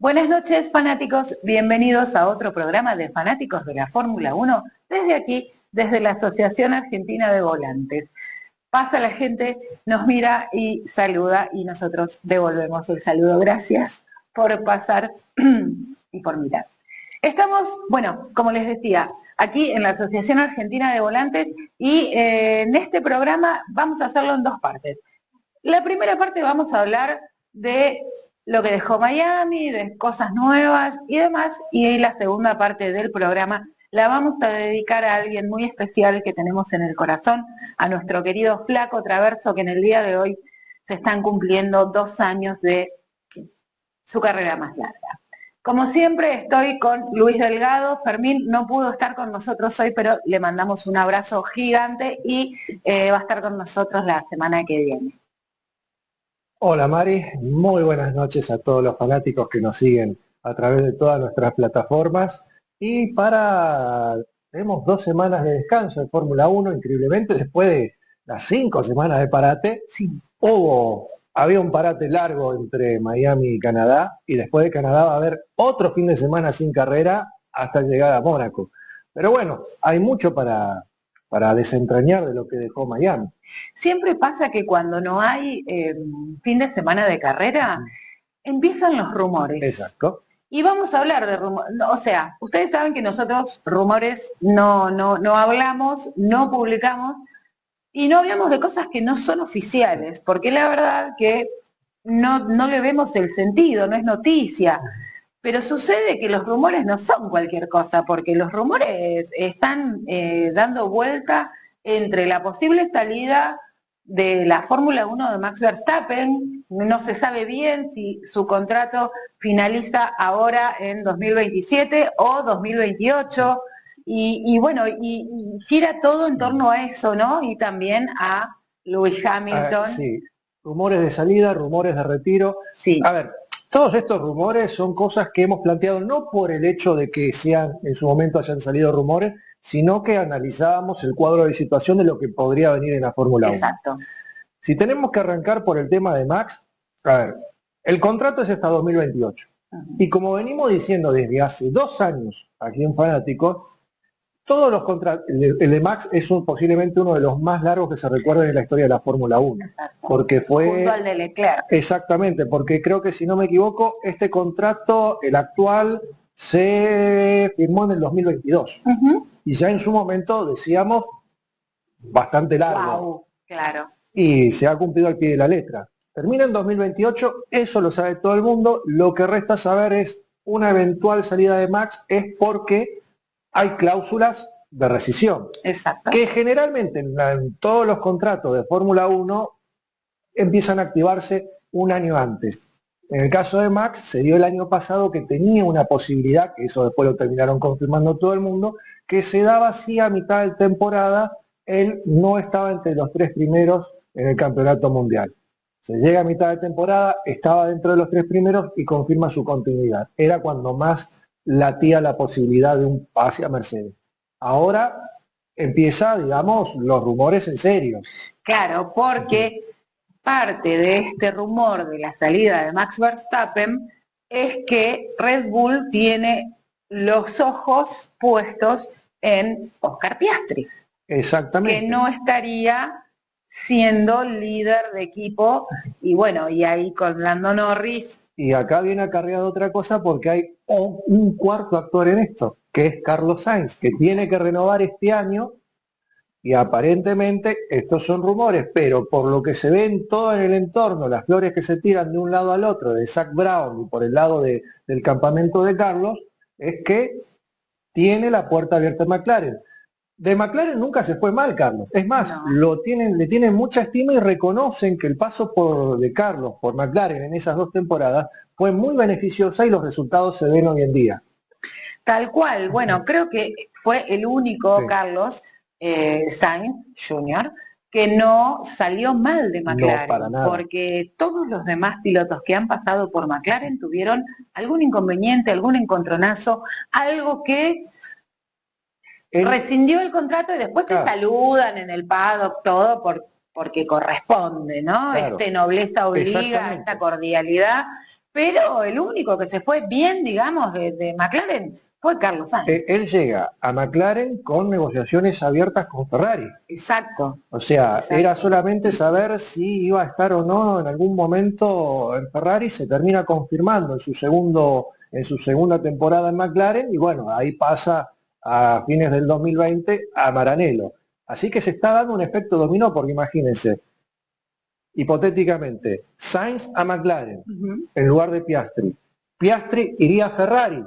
Buenas noches, fanáticos. Bienvenidos a otro programa de fanáticos de la Fórmula 1 desde aquí, desde la Asociación Argentina de Volantes. Pasa la gente, nos mira y saluda y nosotros devolvemos el saludo. Gracias por pasar y por mirar. Estamos, bueno, como les decía, aquí en la Asociación Argentina de Volantes y en este programa vamos a hacerlo en dos partes. La primera parte vamos a hablar de lo que dejó Miami, de cosas nuevas y demás, y la segunda parte del programa la vamos a dedicar a alguien muy especial que tenemos en el corazón, a nuestro querido Flaco Traverso, que en el día de hoy se están cumpliendo 2 años de su carrera más larga. Como siempre estoy con Luis Delgado. Fermín no pudo estar con nosotros hoy, pero le mandamos un abrazo gigante y va a estar con nosotros la semana que viene. Hola Mari, muy buenas noches a todos los fanáticos que nos siguen a través de todas nuestras plataformas. Tenemos 2 semanas de descanso en Fórmula 1, increíblemente, después de las 5 semanas de parate. Sí. Había un parate largo entre Miami y Canadá, y después de Canadá va a haber otro fin de semana sin carrera hasta llegar a Mónaco. Pero bueno, hay mucho para desentrañar de lo que dejó Miami. Siempre pasa que cuando no hay fin de semana de carrera, empiezan los rumores. Exacto. Y vamos a hablar de rumores. O sea, ustedes saben que nosotros rumores no hablamos, no publicamos, y no hablamos de cosas que no son oficiales, porque la verdad que no le vemos el sentido, no es noticia. Pero sucede que los rumores no son cualquier cosa, porque los rumores están dando vuelta entre la posible salida de la Fórmula 1 de Max Verstappen. No se sabe bien si su contrato finaliza ahora en 2027 o 2028, y gira todo en torno a eso, ¿no? Y también a Lewis Hamilton. Sí, rumores de salida, rumores de retiro. Sí. A ver, todos estos rumores son cosas que hemos planteado no por el hecho de que en su momento hayan salido rumores, sino que analizábamos el cuadro de situación de lo que podría venir en la Fórmula 1. Exacto. Si tenemos que arrancar por el tema de Max, a ver, el contrato es hasta 2028. Y como venimos diciendo desde hace 2 años aquí en Fanáticos, todos los contratos, el de Max es posiblemente uno de los más largos que se recuerden en la historia de la Fórmula 1. Exacto. Porque fue... Junto al de Leclerc. Exactamente, porque creo que si no me equivoco, este contrato, el actual, se firmó en el 2022. Y ya en su momento, decíamos, bastante largo. Wow, claro. Y se ha cumplido al pie de la letra. Termina en 2028, eso lo sabe todo el mundo. Lo que resta saber es una eventual salida de Max es porque hay cláusulas de rescisión. Exacto. Que generalmente en todos los contratos de Fórmula 1 empiezan a activarse un año antes. En el caso de Max se dio el año pasado que tenía una posibilidad, que eso después lo terminaron confirmando todo el mundo, que se daba así a mitad de temporada. Él no estaba entre los 3 primeros en el campeonato mundial. Se llega a mitad de temporada, estaba dentro de los 3 primeros y confirma su continuidad. Era cuando más latía la posibilidad de un pase a Mercedes. Ahora empieza, digamos, los rumores en serio. Claro, porque parte de este rumor de la salida de Max Verstappen es que Red Bull tiene los ojos puestos en Oscar Piastri. Exactamente. Que no estaría siendo líder de equipo, y bueno, y ahí con Lando Norris. Y acá viene acarreado otra cosa, porque hay un cuarto actor en esto, que es Carlos Sainz, que tiene que renovar este año, y aparentemente estos son rumores, pero por lo que se ve en todo en el entorno, las flores que se tiran de un lado al otro, de Zak Brown y por el lado del campamento de Carlos, es que tiene la puerta abierta a McLaren. De McLaren nunca se fue mal Carlos, es más, No. le tienen mucha estima y reconocen que el paso de Carlos por McLaren en esas 2 temporadas fue muy beneficiosa y los resultados se ven hoy en día. Tal cual, bueno, creo que fue el único, Sí. Carlos Sainz Jr., que no salió mal de McLaren, No, para nada. Porque todos los demás pilotos que han pasado por McLaren tuvieron algún inconveniente, algún encontronazo, algo que rescindió el contrato y después se saludan en el paddock, todo porque corresponde, ¿no? Claro. Nobleza obliga, esta cordialidad, pero el único que se fue bien, digamos, de McLaren fue Carlos Sainz. Él llega a McLaren con negociaciones abiertas con Ferrari. Exacto. O sea, Exacto. era solamente saber si iba a estar o no en algún momento en Ferrari, se termina confirmando en su segunda temporada en McLaren, y bueno, ahí pasa a fines del 2020 a Maranello. Así que se está dando un efecto dominó, porque imagínense, hipotéticamente, Sainz a McLaren en lugar de Piastri. Piastri iría a Ferrari,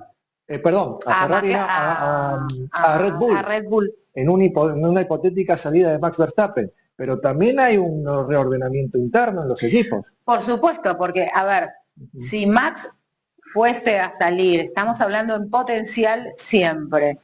Ferrari a Red Bull. A Red Bull. En una hipotética salida de Max Verstappen. Pero también hay un reordenamiento interno en los equipos. Por supuesto, porque, a ver, si Max fuese a salir, estamos hablando en potencial siempre,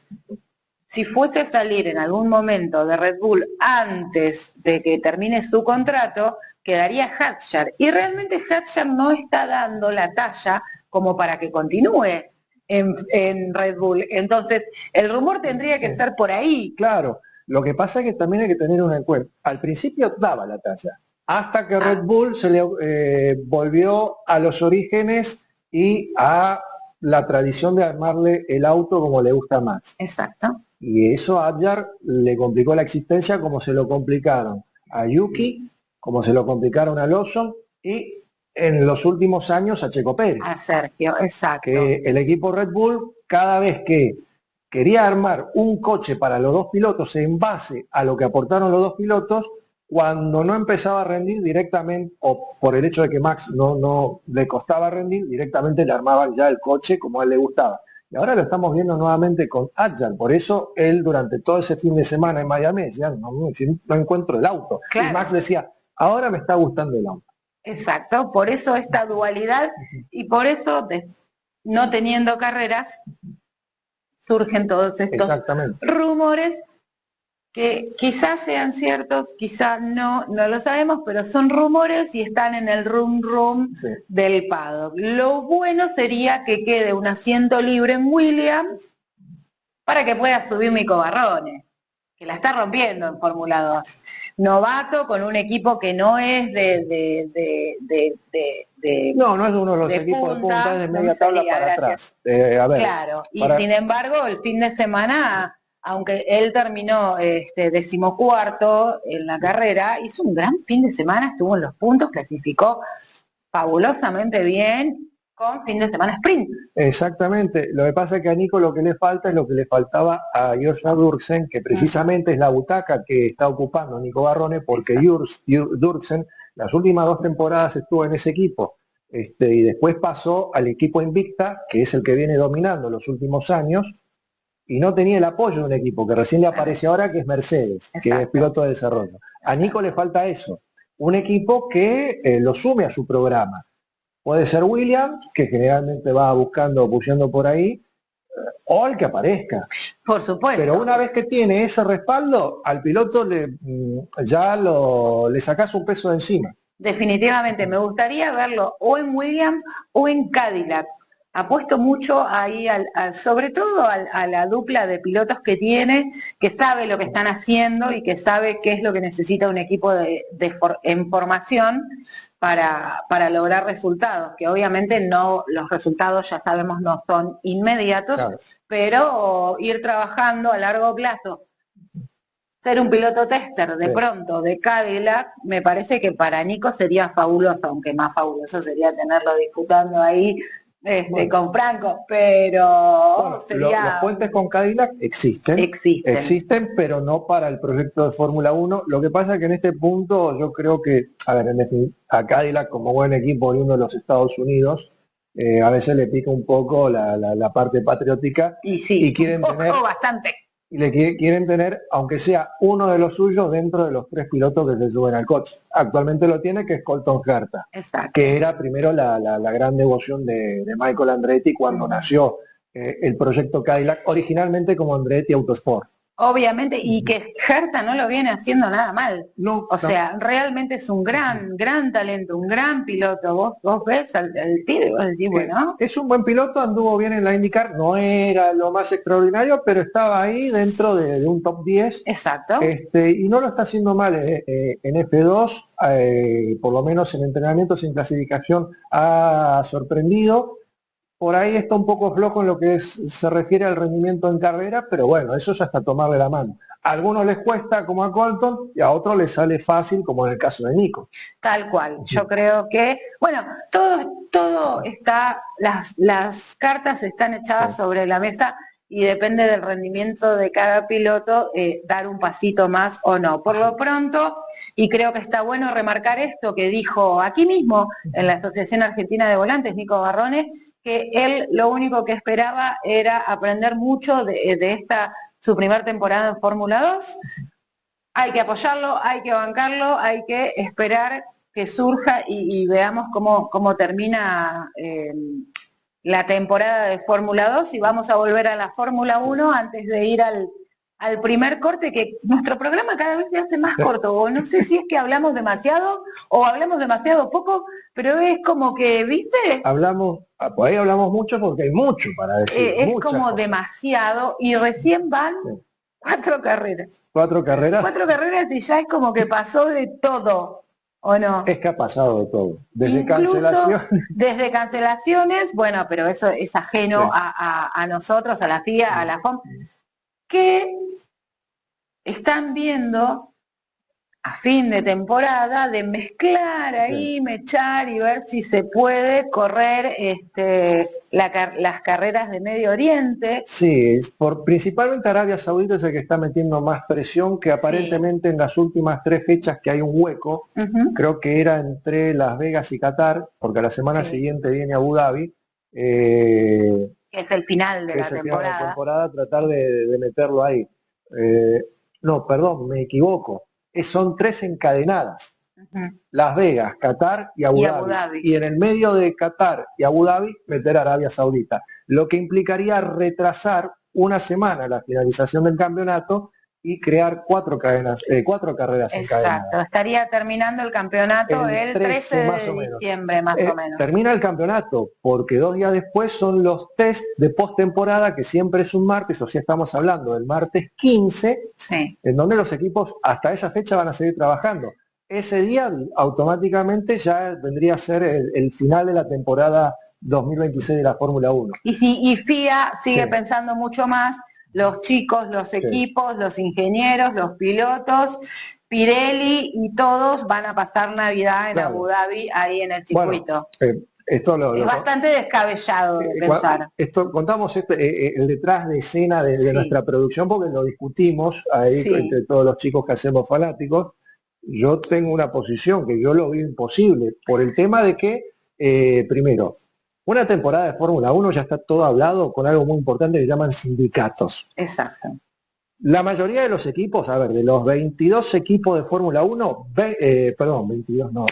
si fuese a salir en algún momento de Red Bull antes de que termine su contrato, quedaría Hadjar. Y realmente Hadjar no está dando la talla como para que continúe en Red Bull. Entonces, el rumor tendría que ser por ahí. Claro, lo que pasa es que también hay que tener una en cuenta. Al principio daba la talla, hasta que Red Bull se le volvió a los orígenes y a la tradición de armarle el auto como le gusta más. Exacto. Y eso a Hadjar le complicó la existencia, como se lo complicaron a Yuki, como se lo complicaron a Lawson, y en los últimos años a Checo Pérez. A Sergio, exacto. Que el equipo Red Bull, cada vez que quería armar un coche para los dos pilotos en base a lo que aportaron los dos pilotos, cuando no empezaba a rendir directamente, o por el hecho de que Max no le costaba rendir, directamente le armaban ya el coche como a él le gustaba. Y ahora lo estamos viendo nuevamente con Hadjar. Por eso él durante todo ese fin de semana en Miami decía, no encuentro el auto. Claro. Y Max decía, ahora me está gustando el auto. Exacto, por eso esta dualidad y por eso, no teniendo carreras, surgen todos estos rumores que quizás sean ciertos, quizás no lo sabemos, pero son rumores y están en el rum del paddock. Lo bueno sería que quede un asiento libre en Williams para que pueda subir Nico Barrone, que la está rompiendo en Fórmula 2. Novato con un equipo que no es no es uno de los equipos de punta, es de media tabla para atrás. Claro, y sin embargo el fin de semana, aunque él terminó 14º en la carrera, hizo un gran fin de semana, estuvo en los puntos, clasificó fabulosamente bien, con fin de semana sprint. Exactamente, lo que pasa es que a Nico lo que le falta es lo que le faltaba a Joshua Durksen, que precisamente es la butaca que está ocupando Nico Barrone, porque Durksen las últimas 2 temporadas estuvo en ese equipo, y después pasó al equipo Invicta, que es el que viene dominando los últimos años, y no tenía el apoyo de un equipo que recién le aparece ahora, que es Mercedes, que es piloto de desarrollo. A Nico le falta eso, un equipo que lo sume a su programa. Puede ser Williams, que generalmente va buscando, pusheando por ahí, o el que aparezca. Por supuesto. Pero una vez que tiene ese respaldo, al piloto le sacás un peso de encima. Definitivamente, me gustaría verlo o en Williams o en Cadillac. Apuesto mucho ahí, sobre todo a la dupla de pilotos que tiene, que sabe lo que están haciendo y que sabe qué es lo que necesita un equipo en formación para lograr resultados, que obviamente los resultados ya sabemos no son inmediatos, claro, pero ir trabajando a largo plazo. Ser un piloto tester de pronto de Cadillac, me parece que para Nico sería fabuloso, aunque más fabuloso sería tenerlo disputando ahí con Franco, pero sería... Los puentes con Cadillac existen, pero no para el proyecto de Fórmula 1. Lo que pasa es que en este punto yo creo que, a Cadillac como buen equipo oriundo de los Estados Unidos, a veces le pica un poco la parte patriótica y quieren tener bastante. Y quieren tener, aunque sea uno de los suyos, dentro de los 3 pilotos que se suben al coche. Actualmente lo tiene, que es Colton Herta, que era primero la gran devoción de Michael Andretti cuando nació el proyecto Cadillac, originalmente como Andretti Autosport. obviamente, y que Herta no lo viene haciendo nada mal. No, O sea, realmente es un gran talento, un gran piloto. Vos ves al pibe y vos decís, bueno. Es un buen piloto, anduvo bien en la IndyCar, no era lo más extraordinario, pero estaba ahí dentro de un top 10. Exacto. Y no lo está haciendo mal en F2, por lo menos en entrenamientos en clasificación ha sorprendido. Por ahí está un poco flojo en lo que se refiere al rendimiento en carrera, pero bueno, eso ya está tomarle la mano. A algunos les cuesta, como a Colton, y a otros les sale fácil, como en el caso de Nico. Tal cual. Yo creo que, bueno, todo está, las cartas están echadas sobre la mesa y depende del rendimiento de cada piloto dar un pasito más o no. Por lo pronto, y creo que está bueno remarcar esto que dijo aquí mismo en la Asociación Argentina de Volantes, Nico Barrone, que él lo único que esperaba era aprender mucho de esta su primer temporada en Fórmula 2. Hay que apoyarlo, hay que bancarlo, hay que esperar que surja y veamos cómo termina la temporada de Fórmula 2 y vamos a volver a la Fórmula 1 antes de ir al primer corte, que nuestro programa cada vez se hace más corto, o no sé si es que hablamos demasiado o hablamos demasiado poco, pero es como que, ¿viste? Por ahí hablamos mucho porque hay mucho para decir. Es como demasiado y recién van 4 carreras. 4 carreras. 4 carreras y ya es como que pasó de todo. ¿O no? Es que ha pasado de todo, desde cancelaciones. Desde cancelaciones, bueno, pero eso es ajeno a nosotros, a la FIA, a la FOM, que están viendo a fin de temporada de mezclar ahí, mechar y ver si se puede correr las carreras de Medio Oriente. Sí, principalmente Arabia Saudita es el que está metiendo más presión, que aparentemente en las últimas 3 fechas que hay un hueco, creo que era entre Las Vegas y Qatar, porque a la semana siguiente viene Abu Dhabi. Que es el final de la temporada. Final de la temporada, tratar de meterlo ahí. No, perdón, me equivoco. Son 3 encadenadas. Las Vegas, Qatar y Abu Dhabi. Y en el medio de Qatar y Abu Dhabi meter a Arabia Saudita, lo que implicaría retrasar una semana la finalización del campeonato y crear 4 carreras encadenadas. Exacto, estaría terminando el campeonato el 13 de diciembre más o menos. Termina el campeonato porque 2 días después son los test de postemporada, que siempre es un martes, o sea, estamos hablando del martes 15, en donde los equipos hasta esa fecha van a seguir trabajando. Ese día automáticamente ya vendría a ser el final de la temporada 2026 de la Fórmula 1. Y FIA sigue pensando mucho más. Los chicos, los equipos, los ingenieros, los pilotos, Pirelli y todos van a pasar Navidad en Abu Dhabi, ahí en el circuito. Bueno, es bastante descabellado de pensar. Contamos el detrás de escena de nuestra producción, porque lo discutimos ahí entre todos los chicos que hacemos fanáticos. Yo tengo una posición que yo lo vi imposible, por el tema de que, primero, una temporada de Fórmula 1 ya está todo hablado con algo muy importante que llaman sindicatos. Exacto. La mayoría de los equipos, de los 22 equipos de Fórmula 1, perdón, 22 no.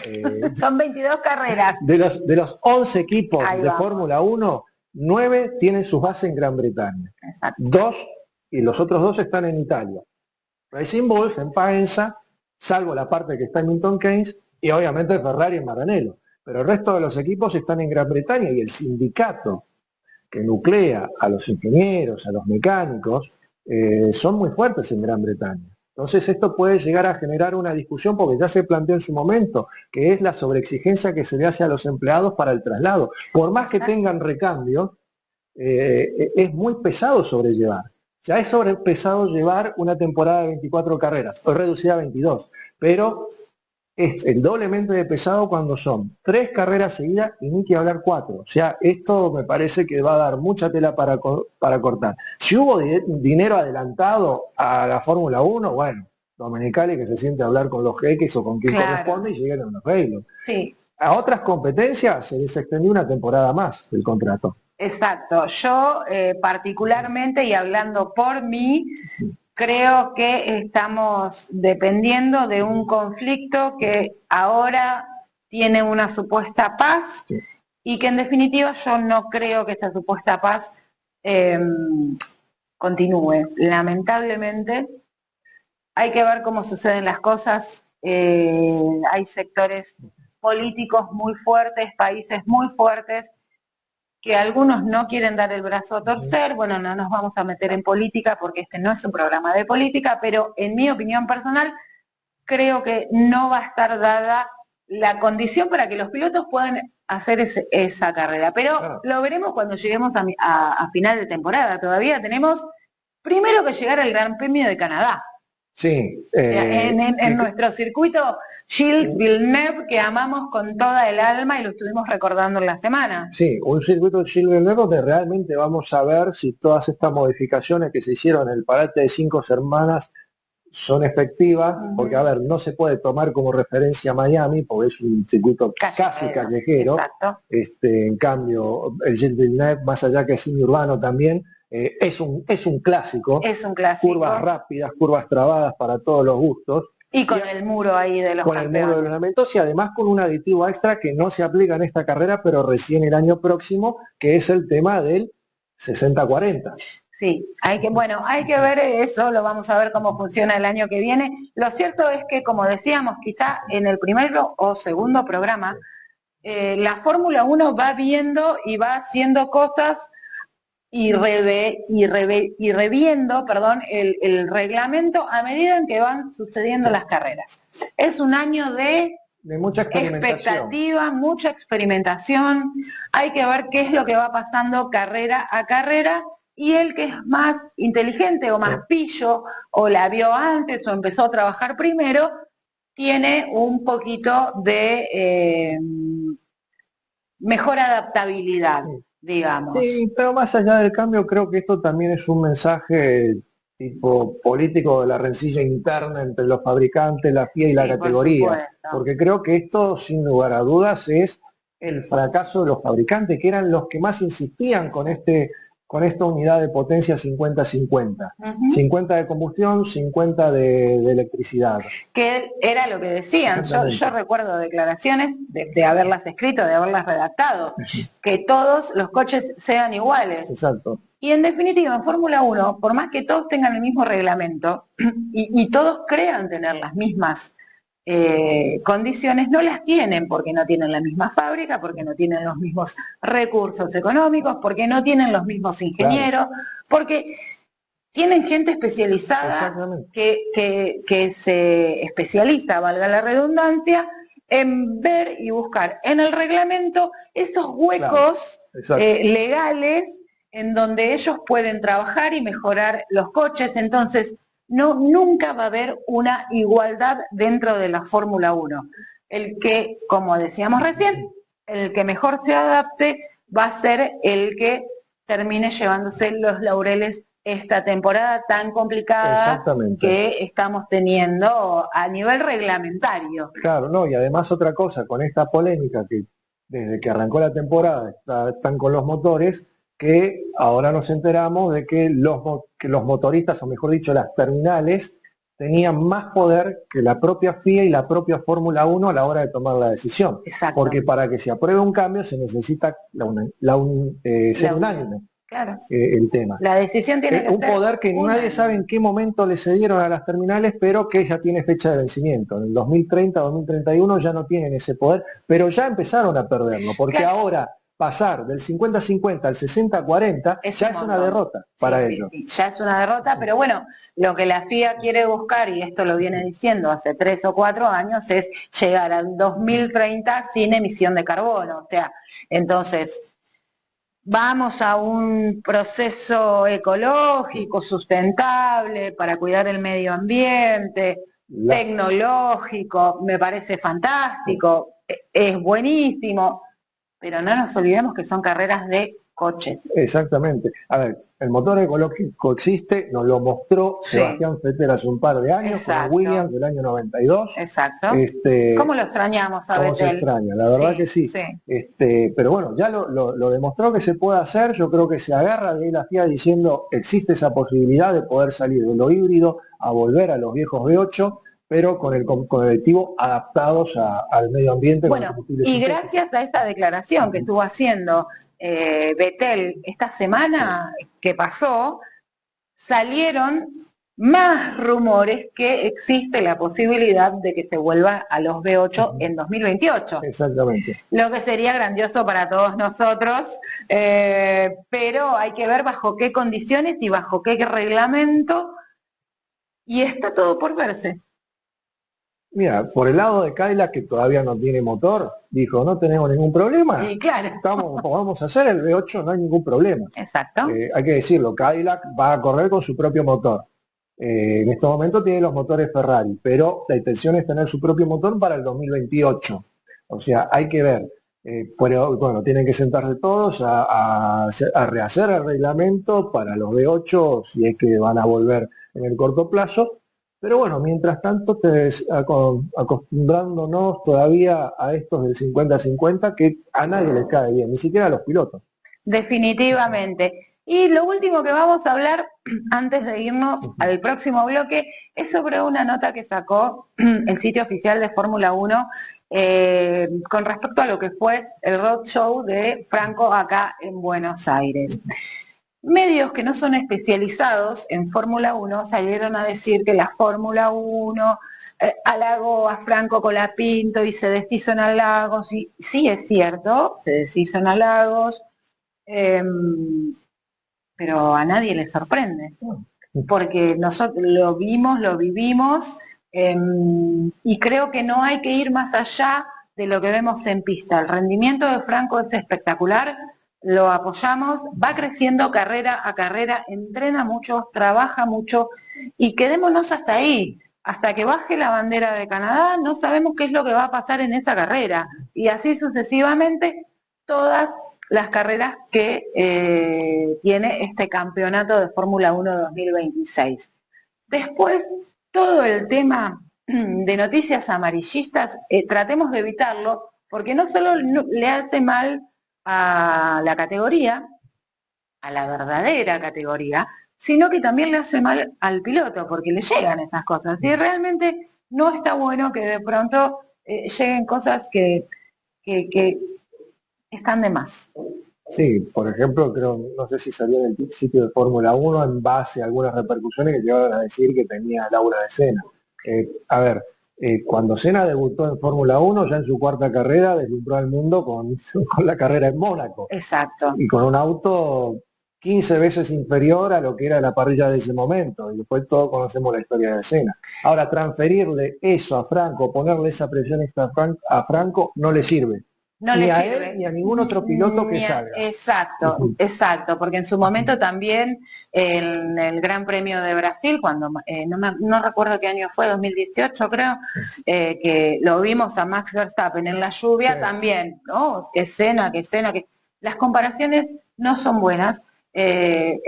Son 22 carreras. De los 11 equipos de Fórmula 1, 9 tienen sus bases en Gran Bretaña. Exacto. 2 y los otros 2 están en Italia. Racing Bulls en Faenza, salvo la parte que está en Milton Keynes, y obviamente Ferrari en Maranello. Pero el resto de los equipos están en Gran Bretaña y el sindicato que nuclea a los ingenieros, a los mecánicos, son muy fuertes en Gran Bretaña. Entonces esto puede llegar a generar una discusión, porque ya se planteó en su momento, que es la sobreexigencia que se le hace a los empleados para el traslado. Por más que tengan recambio, es muy pesado sobrellevar. Ya es pesado llevar una temporada de 24 carreras, hoy reducida a 22, pero es el doblemente de pesado cuando son 3 carreras seguidas y ni que hablar 4. O sea, esto me parece que va a dar mucha tela para cortar. Si hubo dinero adelantado a la Fórmula 1, bueno, Domenicali que se siente a hablar con los jeques o con quien corresponde y lleguen a un arreglo. Sí. A otras competencias se les extendió una temporada más el contrato. Exacto. Yo particularmente, y hablando por mí, creo que estamos dependiendo de un conflicto que ahora tiene una supuesta paz y que en definitiva yo no creo que esta supuesta paz continúe. Lamentablemente, hay que ver cómo suceden las cosas. Hay sectores políticos muy fuertes, países muy fuertes, que algunos no quieren dar el brazo a torcer. Bueno, no nos vamos a meter en política porque este no es un programa de política, pero en mi opinión personal, creo que no va a estar dada la condición para que los pilotos puedan hacer esa carrera. Pero claro, lo veremos cuando lleguemos a final de temporada. Todavía tenemos primero que llegar al Gran Premio de Canadá. Sí. En nuestro circuito Gilles Villeneuve, que amamos con toda el alma y lo estuvimos recordando en la semana. Sí, un circuito de Gilles Villeneuve donde realmente vamos a ver si todas estas modificaciones que se hicieron en el parate de 5 hermanas son efectivas, porque a ver, no se puede tomar como referencia Miami, porque es un circuito casi callejero. Exacto. En cambio, el Gilles Villeneuve, más allá que es semiurbano también, es un clásico. Es un clásico. Curvas rápidas, curvas trabadas para todos los gustos. Y con el muro ahí de los campeones. Con el muro de los lamentos y además con un aditivo extra que no se aplica en esta carrera, pero recién el año próximo, que es el tema del 60-40. Sí, hay que ver eso, lo vamos a ver cómo funciona el año que viene. Lo cierto es que, como decíamos, quizá en el primero o segundo programa, la Fórmula 1 va viendo y va haciendo cosas y reviendo el reglamento a medida en que van sucediendo las carreras. Es un año de mucha expectativa, mucha experimentación. Hay que ver qué es lo que va pasando carrera a carrera. Y el que es más inteligente o más pillo, o la vio antes o empezó a trabajar primero, tiene un poquito de mejor adaptabilidad, digamos. Sí, pero más allá del cambio, creo que esto también es un mensaje tipo político de la rencilla interna entre los fabricantes, la FIA y la categoría. Porque creo que esto, sin lugar a dudas, es el fracaso de los fabricantes, que eran los que más insistían con esta unidad de potencia 50-50. 50 de combustión, 50 de electricidad. Que era lo que decían. Yo recuerdo declaraciones de haberlas escrito, de haberlas redactado, que todos los coches sean iguales. Exacto. Y en definitiva, en Fórmula 1, por más que todos tengan el mismo reglamento y todos crean tener las mismas condiciones, no las tienen, porque no tienen la misma fábrica, porque no tienen los mismos recursos económicos, porque no tienen los mismos ingenieros, porque tienen gente especializada que se especializa, valga la redundancia, en ver y buscar en el reglamento esos huecos legales en donde ellos pueden trabajar y mejorar los coches. Entonces, nunca va a haber una igualdad dentro de la Fórmula 1. El que, como decíamos recién, el que mejor se adapte va a ser el que termine llevándose los laureles esta temporada tan complicada que estamos teniendo a nivel reglamentario. Claro, no, y además otra cosa, con esta polémica que desde que arrancó la temporada están con los motores, que ahora nos enteramos de que los motoristas, o mejor dicho, las terminales, tenían más poder que la propia FIA y la propia Fórmula 1 a la hora de tomar la decisión. Exacto. Porque para que se apruebe un cambio se necesita ser unánime. Claro. El tema. La decisión tiene que un ser poder que nadie sabe en qué momento le cedieron a las terminales, pero que ya tiene fecha de vencimiento. En el 2030, 2031 ya no tienen ese poder, pero ya empezaron a perderlo, porque ahora pasar del 50-50 al 60-40 ya es una derrota para ellos. Sí, ya es una derrota, pero bueno, lo que la FIA quiere buscar, y esto lo viene diciendo hace 3 o 4 años, es llegar al 2030 sin emisión de carbono. O sea, entonces, vamos a un proceso ecológico, sustentable, para cuidar el medio ambiente, tecnológico, me parece fantástico, es buenísimo. Pero no nos olvidemos que son carreras de coches. Exactamente. A ver, el motor ecológico existe, nos lo mostró Sebastián Vettel hace un par de años, con Williams del año 92. Exacto. ¿Cómo lo extrañamos a Vettel? ¿Cómo se extraña? La verdad que sí. Pero bueno, ya lo demostró que se puede hacer. Yo creo que se agarra de la FIA diciendo existe esa posibilidad de poder salir de lo híbrido a volver a los viejos V8, pero con el colectivo adaptados al medio ambiente. Bueno, y gracias a esa declaración que estuvo haciendo Vettel esta semana que pasó, salieron más rumores que existe la posibilidad de que se vuelva a los V8 en 2028. Exactamente. Lo que sería grandioso para todos nosotros, pero hay que ver bajo qué condiciones y bajo qué reglamento, y está todo por verse. Mira, por el lado de Cadillac, que todavía no tiene motor, dijo, no tenemos ningún problema. Y claro. Vamos a hacer el V8, no hay ningún problema. Exacto. Hay que decirlo, Cadillac va a correr con su propio motor. En este momento tiene los motores Ferrari, pero la intención es tener su propio motor para el 2028. O sea, hay que ver. Pero bueno, tienen que sentarse todos a rehacer el reglamento para los V8, si es que van a volver en el corto plazo. Pero bueno, mientras tanto, acostumbrándonos todavía a estos del 50-50 que a nadie les cae bien, ni siquiera a los pilotos. Definitivamente. Y lo último que vamos a hablar, antes de irnos al próximo bloque, es sobre una nota que sacó el sitio oficial de Fórmula 1 con respecto a lo que fue el roadshow de Franco acá en Buenos Aires. Medios que no son especializados en Fórmula 1 salieron a decir que la Fórmula 1 halagó a Franco Colapinto y se deshizo en halagos. Y sí, es cierto, se deshizo en halagos, pero a nadie le sorprende, porque nosotros lo vimos, lo vivimos, y creo que no hay que ir más allá de lo que vemos en pista. El rendimiento de Franco es espectacular, lo apoyamos, va creciendo carrera a carrera, entrena mucho, trabaja mucho, y quedémonos hasta ahí. Hasta que baje la bandera de Canadá, no sabemos qué es lo que va a pasar en esa carrera, y así sucesivamente todas las carreras que tiene este campeonato de Fórmula 1 2026. Después, todo el tema de noticias amarillistas, tratemos de evitarlo, porque no solo le hace mal a la categoría, a la verdadera categoría, sino que también le hace mal al piloto, porque le llegan esas cosas. Y realmente no está bueno que de pronto lleguen cosas que están de más. Sí, por ejemplo, no sé si salió en el sitio de Fórmula 1 en base a algunas repercusiones que llegaron a decir que tenía Laura de Senna. Cuando Senna debutó en Fórmula 1, ya en su cuarta carrera, deslumbró al mundo con la carrera en Mónaco. Exacto. Y con un auto 15 veces inferior a lo que era la parrilla de ese momento. Y después todos conocemos la historia de Senna. Ahora, transferirle eso a Franco, ponerle esa presión extra a Franco, no le sirve. No ni le a sirve. Él ni a ningún otro piloto que salga. Exacto, exacto, porque en su momento también en el Gran Premio de Brasil, cuando no recuerdo qué año fue, 2018 creo, que lo vimos a Max Verstappen en la lluvia, sí. También, ¿no? Que Senna, que las comparaciones no son buenas de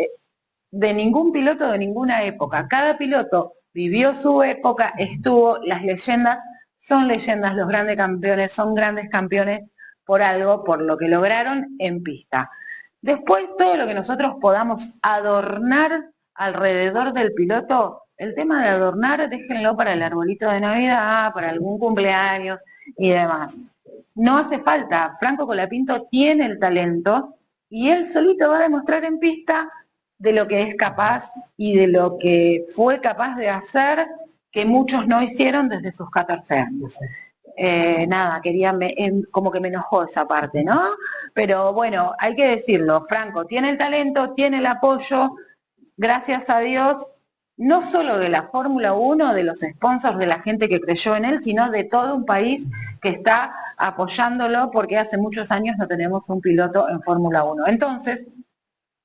ningún piloto de ninguna época. Cada piloto vivió su época, estuvo, las leyendas son leyendas, los grandes campeones son grandes campeones por algo, por lo que lograron en pista. Después, todo lo que nosotros podamos adornar alrededor del piloto, el tema de adornar, déjenlo para el arbolito de Navidad, para algún cumpleaños y demás. No hace falta, Franco Colapinto tiene el talento y él solito va a demostrar en pista de lo que es capaz y de lo que fue capaz de hacer que muchos no hicieron desde sus 14 años. Nada, como que me enojó esa parte, ¿no? Pero bueno, hay que decirlo, Franco tiene el talento, tiene el apoyo, gracias a Dios, no solo de la Fórmula 1, de los sponsors, de la gente que creyó en él, sino de todo un país que está apoyándolo, porque hace muchos años no tenemos un piloto en Fórmula 1. Entonces,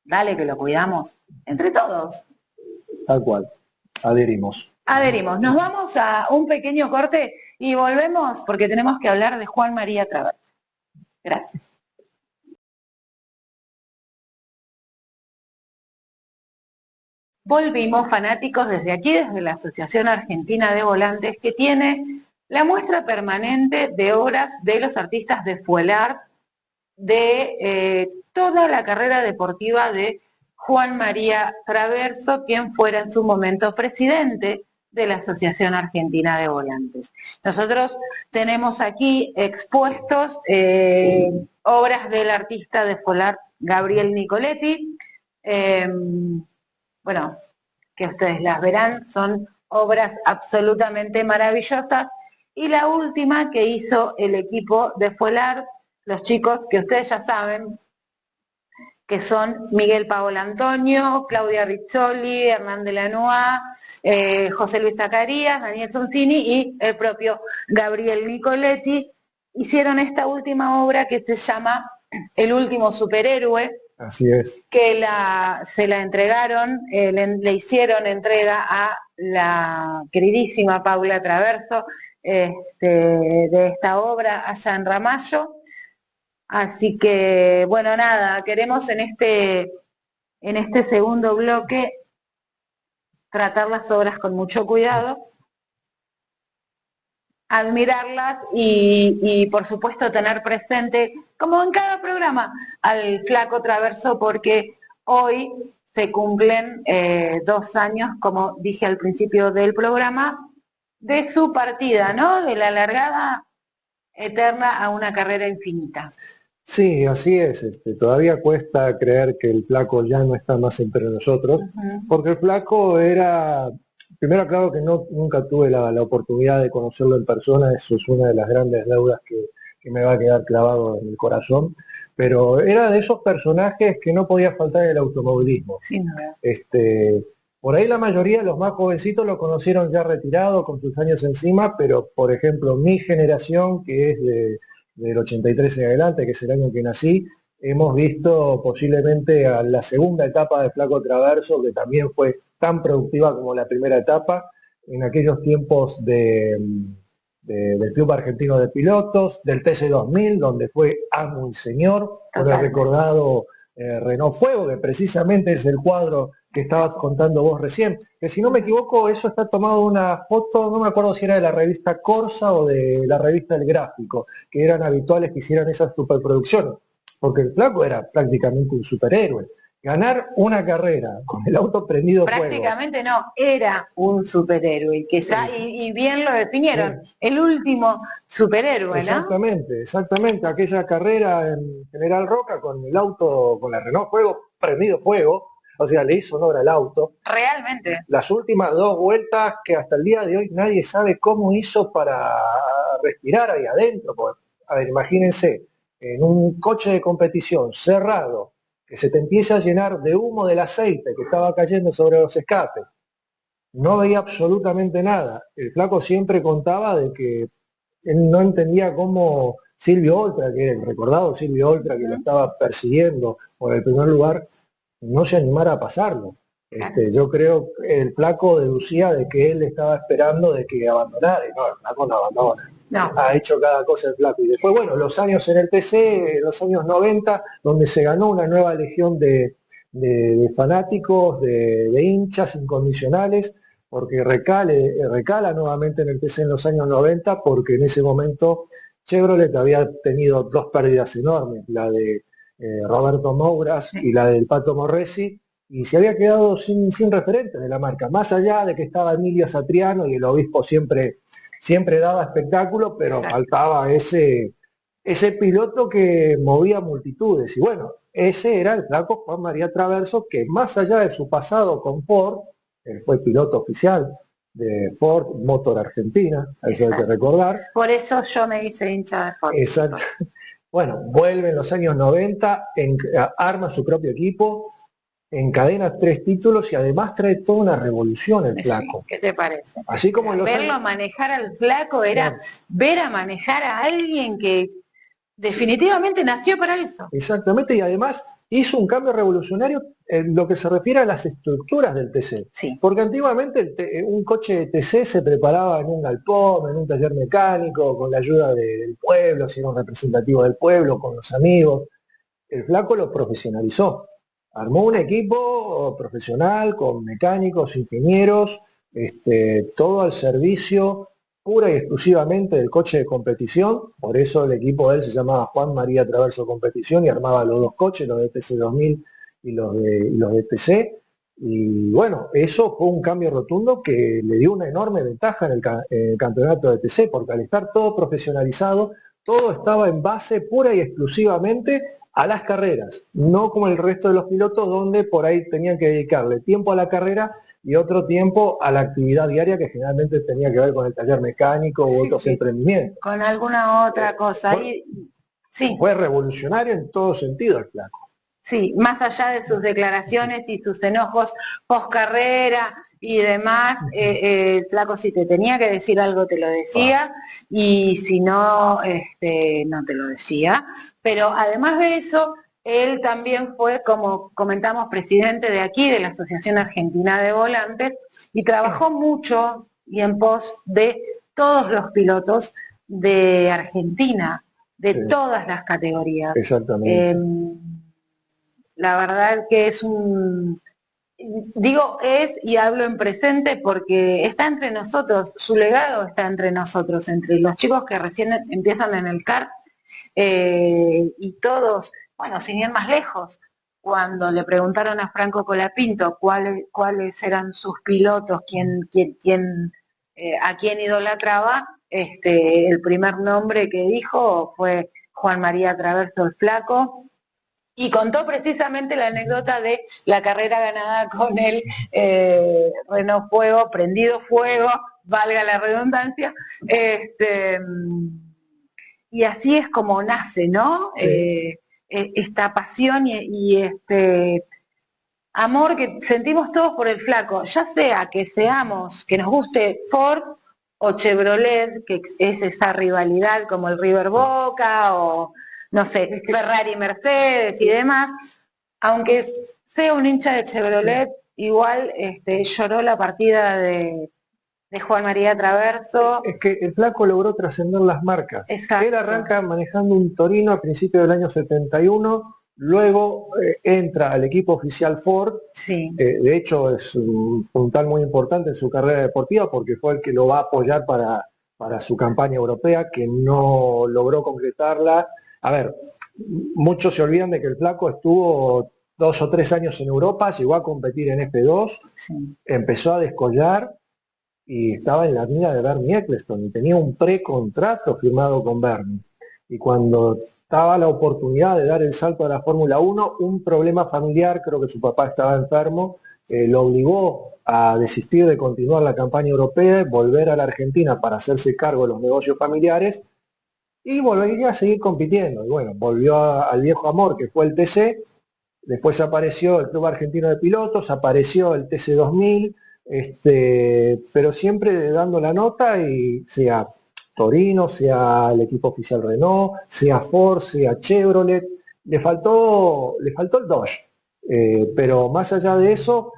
dale que lo cuidamos entre todos. Tal cual, adherimos. Nos vamos a un pequeño corte y volvemos porque tenemos que hablar de Juan María Traverso. Gracias. Volvimos, fanáticos, desde aquí, desde la Asociación Argentina de Volantes, que tiene la muestra permanente de obras de los artistas de Fuelart, de toda la carrera deportiva de Juan María Traverso, quien fuera en su momento presidente de la Asociación Argentina de Volantes. Nosotros tenemos aquí expuestos obras del artista de Fuelart, Gabriel Nicoletti. Bueno, que ustedes las verán, son obras absolutamente maravillosas. Y la última que hizo el equipo de Fuelar, los chicos que ustedes ya saben, que son Miguel Paolo Antonio, Claudia Rizzoli, Hernán de Lanois, José Luis Zacarías, Daniel Sonsini y el propio Gabriel Nicoletti, hicieron esta última obra que se llama El último superhéroe. Así es. Que se la entregaron, le hicieron entrega a la queridísima Paula Traverso de esta obra allá en Ramallo. Así que, bueno, nada, queremos en este segundo bloque tratar las obras con mucho cuidado, admirarlas y por supuesto tener presente, como en cada programa, al Flaco Traverso, porque hoy se cumplen 2 años, como dije al principio del programa, de su partida, ¿no? De la largada eterna a una carrera infinita. Sí, así es. Todavía cuesta creer que el Flaco ya no está más entre nosotros, porque el Flaco era, primero aclaro que nunca tuve la oportunidad de conocerlo en persona, eso es una de las grandes deudas que me va a quedar clavado en el corazón, pero era de esos personajes que no podía faltar en el automovilismo. Sí, no. Por ahí la mayoría de los más jovencitos lo conocieron ya retirado, con sus años encima, pero por ejemplo mi generación, que es del 83 en adelante, que es el año que nací, hemos visto posiblemente a la segunda etapa de Flaco Traverso, que también fue tan productiva como la primera etapa, en aquellos tiempos del Club Argentino de Pilotos, del TC2000, donde fue amo y señor, por el recordado Renault Fuego, que precisamente es el cuadro que estabas contando vos recién, que si no me equivoco eso está tomado de una foto, no me acuerdo si era de la revista Corsa o de la revista El Gráfico, que eran habituales que hicieran esas superproducciones, porque el Flaco era prácticamente un superhéroe. Ganar una carrera con el auto prendido prácticamente fuego. No, era un superhéroe, y bien lo definieron, el último superhéroe, exactamente, ¿no? Exactamente, aquella carrera en General Roca con el auto, con la Renault Fuego prendido fuego, o sea, le hizo honor al auto. Realmente. Las últimas 2 vueltas que hasta el día de hoy nadie sabe cómo hizo para respirar ahí adentro. Porque, a ver, imagínense, en un coche de competición cerrado, que se te empieza a llenar de humo del aceite que estaba cayendo sobre los escapes. No veía absolutamente nada. El Flaco siempre contaba de que él no entendía cómo Silvio Oltra, que era el recordado Silvio Oltra, que lo estaba persiguiendo por el primer lugar, no se animara a pasarlo. Yo creo que el Flaco deducía de que él estaba esperando de que abandonara, y no, el Flaco no abandona. No. Ha hecho cada cosa el Flaco. Y después, bueno, los años en el TC, los años 90, donde se ganó una nueva legión de fanáticos, de hinchas incondicionales, porque recala nuevamente en el TC en los años 90, porque en ese momento Chevrolet había tenido 2 pérdidas enormes, la de Roberto Mouras y la del Pato Morresi, y se había quedado sin referentes de la marca, más allá de que estaba Emilio Satriano y el obispo siempre daba espectáculo, pero faltaba ese piloto que movía multitudes, y bueno, ese era el Flaco Juan María Traverso, que más allá de su pasado con Ford, él fue piloto oficial de Ford Motor Argentina, eso hay que recordar. Por eso yo me hice hincha de Ford. Exacto. Bueno, vuelve en los años 90, arma su propio equipo, encadena 3 títulos y además trae toda una revolución el Flaco. ¿Qué te parece? Así como verlo manejar al Flaco era ver a manejar a alguien que definitivamente nació para eso. Exactamente, y además hizo un cambio revolucionario en lo que se refiere a las estructuras del TC. Sí. Porque antiguamente un coche de TC se preparaba en un galpón, en un taller mecánico, con la ayuda del pueblo, si era un representativo del pueblo, con los amigos. El Flaco lo profesionalizó. Armó un equipo profesional con mecánicos, ingenieros, todo al servicio pura y exclusivamente del coche de competición. Por eso el equipo de él se llamaba Juan María Traverso Competición y armaba los 2 coches, los de TC2000 y los de TC. Y bueno, eso fue un cambio rotundo que le dio una enorme ventaja en el campeonato de TC, porque al estar todo profesionalizado, todo estaba en base pura y exclusivamente a las carreras, no como el resto de los pilotos donde por ahí tenían que dedicarle tiempo a la carrera y otro tiempo a la actividad diaria que generalmente tenía que ver con el taller mecánico u otros emprendimientos. Con alguna otra cosa. Fue revolucionario en todo sentido el flaco. Sí, más allá de sus declaraciones y sus enojos post carrera y demás, el flaco si te tenía que decir algo te lo decía, y si no, no te lo decía. Pero además de eso, él también fue, como comentamos, presidente de aquí, de la Asociación Argentina de Volantes, y trabajó mucho y en pos de todos los pilotos de Argentina, de todas las categorías. Exactamente. La verdad que es es y hablo en presente porque está entre nosotros, su legado está entre nosotros, entre los chicos que recién empiezan en el kart, y todos, bueno, sin ir más lejos, cuando le preguntaron a Franco Colapinto cuáles eran sus pilotos, a quién idolatraba, el primer nombre que dijo fue Juan María Traverso el Flaco, y contó precisamente la anécdota de la carrera ganada con el Renault Fuego, prendido fuego, valga la redundancia, y así es como nace, ¿no? Sí. Esta pasión y este amor que sentimos todos por el flaco, ya sea que nos guste Ford o Chevrolet, que es esa rivalidad como el River Boca o no sé, Ferrari Mercedes y demás, aunque sea un hincha de Chevrolet, igual lloró la partida de Juan María Traverso. Es que el flaco logró trascender las marcas. Exacto. Él arranca manejando un Torino a principios del año 71, luego entra al equipo oficial Ford. Sí. De hecho es un puntal muy importante en su carrera deportiva porque fue el que lo va a apoyar para su campaña europea, que no logró concretarla. A ver, muchos se olvidan de que el flaco estuvo 2 o 3 años en Europa, llegó a competir en F2, sí. Empezó a descollar y estaba en la mira de Bernie Ecclestone y tenía un precontrato firmado con Bernie. Y cuando estaba la oportunidad de dar el salto a la Fórmula 1, un problema familiar, creo que su papá estaba enfermo, lo obligó a desistir de continuar la campaña europea, volver a la Argentina para hacerse cargo de los negocios familiares y volvería a seguir compitiendo. Y bueno, volvió al viejo amor que fue el TC, después apareció el Club Argentino de Pilotos, apareció el TC 2000, pero siempre dando la nota, y sea Torino, sea el equipo oficial Renault, sea Ford, sea Chevrolet, le faltó el Dodge, pero más allá de eso,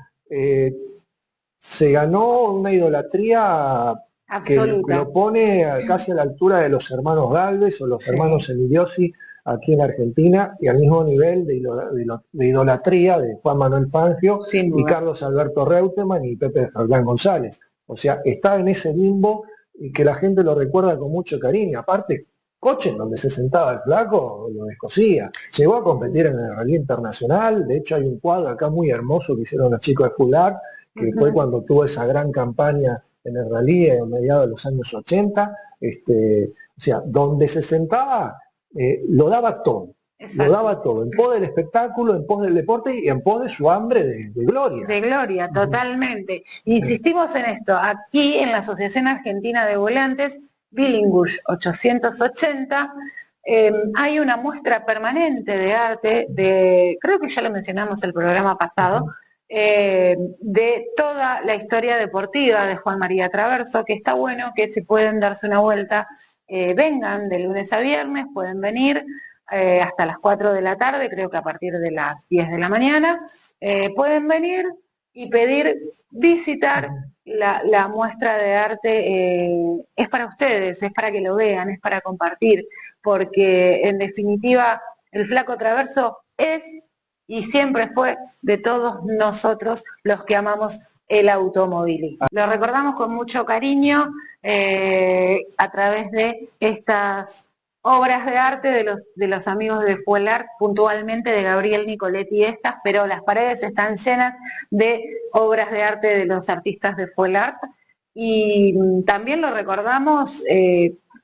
se ganó una idolatría absoluta, que lo pone casi a la altura de los hermanos Galvez o los hermanos Emiliosi aquí en Argentina, y al mismo nivel de idolatría de Juan Manuel Fangio y Carlos Alberto Reutemann y Pepe Fernán González. O sea, está en ese limbo y que la gente lo recuerda con mucho cariño. Aparte, coche en donde se sentaba el flaco lo descosía. Llegó a competir en el Rally Internacional. De hecho, hay un cuadro acá muy hermoso que hicieron los chicos de Full Art, que fue cuando tuvo esa gran campaña en el rally a mediados de los años 80. O sea, donde se sentaba, lo daba todo. Exacto. Lo daba todo, en pos del espectáculo, en pos del deporte y en pos de su hambre de gloria. De gloria, totalmente. Insistimos en esto, aquí en la Asociación Argentina de Volantes, Billingush 880, hay una muestra permanente de arte, creo que ya lo mencionamos el programa pasado, de toda la historia deportiva de Juan María Traverso, que está bueno que si pueden darse una vuelta, vengan de lunes a viernes, pueden venir hasta las 4 de la tarde, creo que a partir de las 10 de la mañana, pueden venir y visitar la muestra de arte. Es para ustedes, es para que lo vean, es para compartir, porque en definitiva el Flaco Traverso es y siempre fue de todos nosotros los que amamos el automovilismo. Lo recordamos con mucho cariño a través de estas obras de arte de los amigos de Full Art, puntualmente de Gabriel Nicoletti estas, pero las paredes están llenas de obras de arte de los artistas de Full Art, y también lo recordamos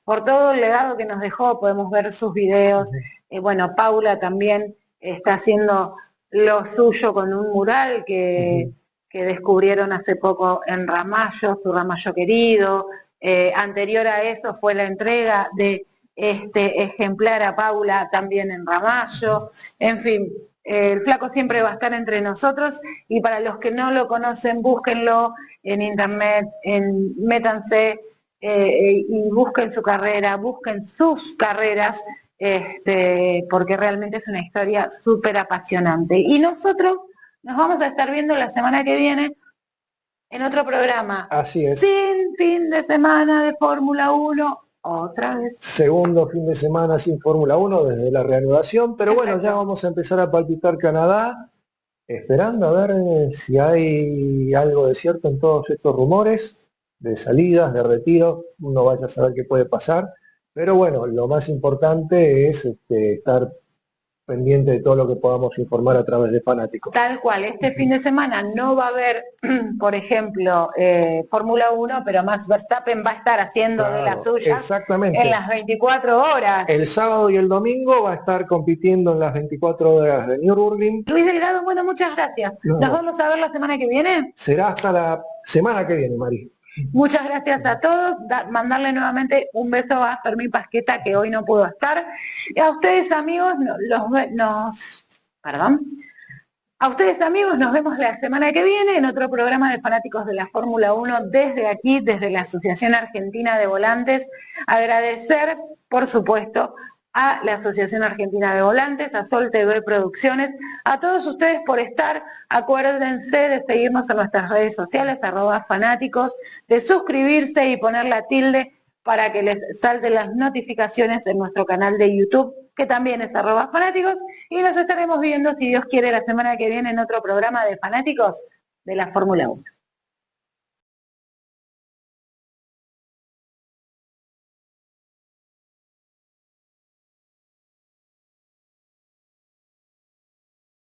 por todo el legado que nos dejó. Podemos ver sus videos, bueno, Paula también está haciendo lo suyo con un mural que que descubrieron hace poco en Ramallo, su Ramallo querido. Anterior a eso fue la entrega de este ejemplar a Paula también en Ramallo. En fin, el flaco siempre va a estar entre nosotros, y para los que no lo conocen, búsquenlo en internet, métanse y busquen su carrera, busquen sus carreras, porque realmente es una historia súper apasionante. Y nosotros nos vamos a estar viendo la semana que viene en otro programa. Así es. Sin fin de semana de Fórmula 1, otra vez. Segundo fin de semana sin Fórmula 1 desde la reanudación, pero Exacto. bueno, ya vamos a empezar a palpitar Canadá, esperando a ver si hay algo de cierto en todos estos rumores de salidas, de retiros. Uno vaya a saber qué puede pasar, pero bueno, lo más importante es estar pendiente de todo lo que podamos informar a través de Fanáticos. Tal cual, este fin de semana no va a haber, por ejemplo, Fórmula 1, pero Max Verstappen va a estar haciendo de la suya exactamente. En las 24 horas. El sábado y el domingo va a estar compitiendo en las 24 horas de Nürburgring. Luis Delgado, bueno, muchas gracias. No. ¿Nos vamos a ver la semana que viene? Será hasta la semana que viene, Mari. Muchas gracias a todos, mandarle nuevamente un beso a Fermín Pasqueta, que hoy no pudo estar. Y a ustedes, amigos, a ustedes, amigos, nos vemos la semana que viene en otro programa de Fanáticos de la Fórmula 1 desde aquí, desde la Asociación Argentina de Volantes. Agradecer, por supuesto, a la Asociación Argentina de Volantes, a Sol TV Producciones, a todos ustedes por estar. Acuérdense de seguirnos en nuestras redes sociales, @fanáticos, de suscribirse y poner la tilde para que les salten las notificaciones en nuestro canal de YouTube, que también es @fanáticos, y nos estaremos viendo, si Dios quiere, la semana que viene en otro programa de Fanáticos de la Fórmula 1.